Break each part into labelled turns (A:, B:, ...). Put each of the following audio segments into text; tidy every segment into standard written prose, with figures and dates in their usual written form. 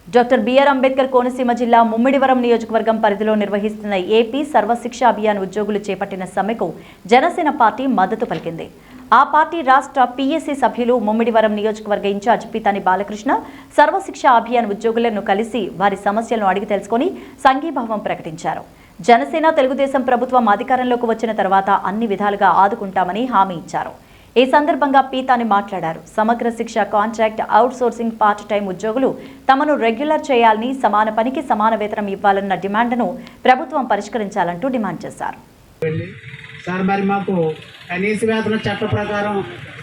A: Doctor BR Ambedkar Konaseema జిల్లా ముమ్మిడివరం నియోజకవర్గం పరిధిలో నిర్వహిస్తున్న ఏపీ సర్వశిక్ష అభియాన్ ఉద్యోగులు చేపట్టిన సమ్మెకు జనసేన పార్టీ మద్దతు పలికింది. ఆ పార్టీ రాష్ట్ర పీఎస్సీ సభ్యులు ముమ్మిడివరం నియోజకవర్గ ఇన్ఛార్జ్ పీతాని బాలకృష్ణ సర్వశిక్ష అభియాన్ ఉద్యోగులను కలిసి వారి సమస్యలను అడిగి తెలుసుకుని సంఘీభావం ప్రకటించారు. జనసేన తెలుగుదేశం ప్రభుత్వం అధికారంలోకి వచ్చిన తర్వాత అన్ని విధాలుగా ఆదుకుంటామని హామీ ఇచ్చారు. ఈ సందర్భంగా పీతాని మాట్లాడారు. సమగ్ర శిక్ష contract out sourcing part time ఉద్యోగులు తమను రెగ్యులర్ చేయాలని, సమాన పనికి సమాన వేతనం ఇవ్వాలన్న డిమాండ్ను ప్రభుత్వం పరిష్కరించాలంటూ డిమాండ్ చేశారు.
B: సార్ మరి మాకు కనీస వేతన చట్టం ప్రకారం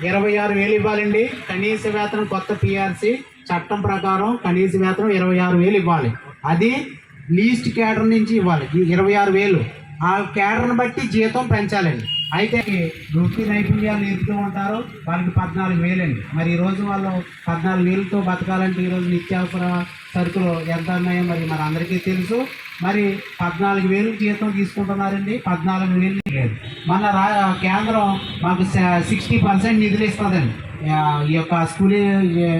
B: 26,000 ఇవ్వాలండి. కనీస వేతనం కొత్త పిఆర్సీ చట్టం ప్రకారం కనీస వేతనం 26,000 ఇవ్వాలి. అది లీస్ట్ క్యాడర్ నుంచి ఇవ్వాలి. 26,000 ఆ క్యాడర్ని బట్టి జీతం పెంచాలండి. అయితే వృత్తి నైపుణ్యాలు నేర్పుతూ ఉంటారు, వాళ్ళకి 14,000 అండి. మరి ఈరోజు వాళ్ళు 14,000తో బతకాలంటే ఈరోజు నిత్యావసర సరుకులు ఎంత ఉన్నాయో మరి అందరికీ తెలుసు. మరి 14,000 జీతం తీసుకుంటున్నారండి. 14,000 లేదు. మన కేంద్రం మాకు 60% నిధులు ఇస్తుందండి. ఈ యొక్క స్కూల్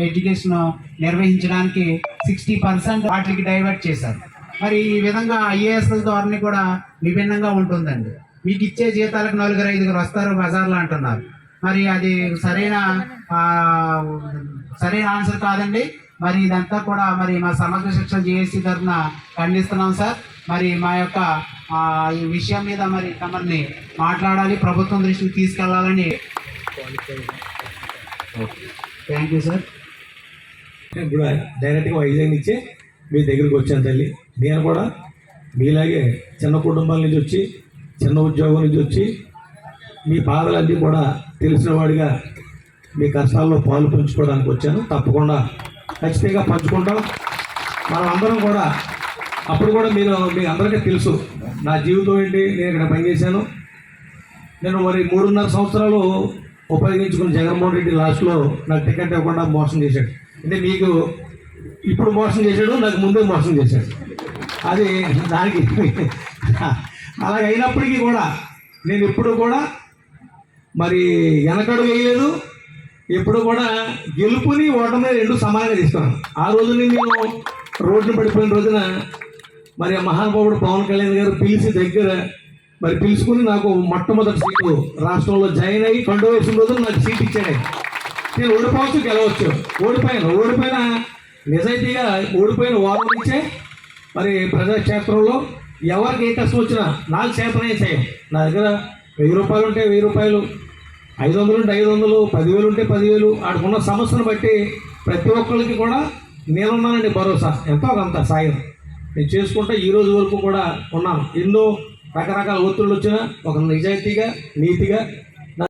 B: ఎడ్యుకేషన్ నిర్వహించడానికి 60% వాటికి డైవర్ట్ చేశారు. మరి ఈ విధంగా ఐఏఎస్ల ధోరణి కూడా విభిన్నంగా ఉంటుందండి. మీకు ఇచ్చే జీతాలకు 4-5 వస్తారు బజార్లో అంటున్నారు. మరి అది సరైన ఆన్సర్ కాదండి. మరి ఇదంతా కూడా మరి మా సమగ్ర శిక్ష జేఏసీ తరఫున ఖండిస్తున్నాం సార్. మరి మా యొక్క ఈ విషయం మీద మరి తమని మాట్లాడాలి, ప్రభుత్వం దృష్టికి తీసుకెళ్లాలని. Thank you sir.
C: ఇప్పుడు డైరెక్ట్గా వైజాగ్ నుంచే మీ దగ్గరికి వచ్చాను తల్లి. నేను కూడా మీలాగే చిన్న కుటుంబాల నుంచి వచ్చి, చిన్న ఉద్యోగం నుంచి వచ్చి, మీ బాధలన్నీ కూడా తెలిసిన వాడిగా మీ కష్టాల్లో పాలు పంచుకోవడానికి వచ్చాను. తప్పకుండా ఖచ్చితంగా పంచుకుంటాం. మనం అందరం కూడా అప్పుడు కూడా మీ అందరికీ తెలుసు నా జీవితం ఏంటి. నేను ఇక్కడ పనిచేశాను. నేను మరి 3.5 సంవత్సరాలు ఉపయోగించుకుని జగన్మోహన్ రెడ్డి లాస్ట్లో నాకు టికెట్ ఇవ్వకుండా మోసం చేశాడు. అంటే మీకు ఇప్పుడు మోసం చేశాడు, నాకు ముందే మోసం చేశాడు. అది దానికి అలాగ అయినప్పటికీ కూడా నేను ఎప్పుడు కూడా మరి వెనకడు వేయలేదు. ఎప్పుడు కూడా గెలుపుని ఓటమి 2 సమానంగా తీసుకున్నాను. ఆ రోజు నేను రోడ్డును పడిపోయిన రోజున మరి ఆ మహానుభావుడు పవన్ కళ్యాణ్ గారు పిలుచుకుని నాకు మొట్టమొదటి సీటు రాష్ట్రంలో జాయిన్ అయ్యి కండు వేసిన రోజున నాకు సీట్ ఇచ్చాడు. నేను ఓడిపోవచ్చు, గెలవచ్చు. ఓడిపోయిన నిజాయితీగా ఓడిపోయిన వారం నుంచే మరి ప్రజాక్షేత్రంలో ఎవరికి ఏ కష్టం వచ్చినా నాకు చేతనే చేయం. నా దగ్గర 1,000 రూపాయలు ఉంటే 1,000 రూపాయలు, 500 ఉంటే 500, 10,000 ఉంటే 10,000, ఆడుకున్న సమస్యను బట్టి ప్రతి ఒక్కరికి కూడా నేనున్నానండి భరోసా. ఎంతో కొంత సాయం నేను చేసుకుంటా ఈ రోజు వరకు కూడా ఉన్నాను. ఎన్నో రకరకాల ఒత్తిళ్ళు వచ్చినా ఒక నిజాయితీగా, నీతిగా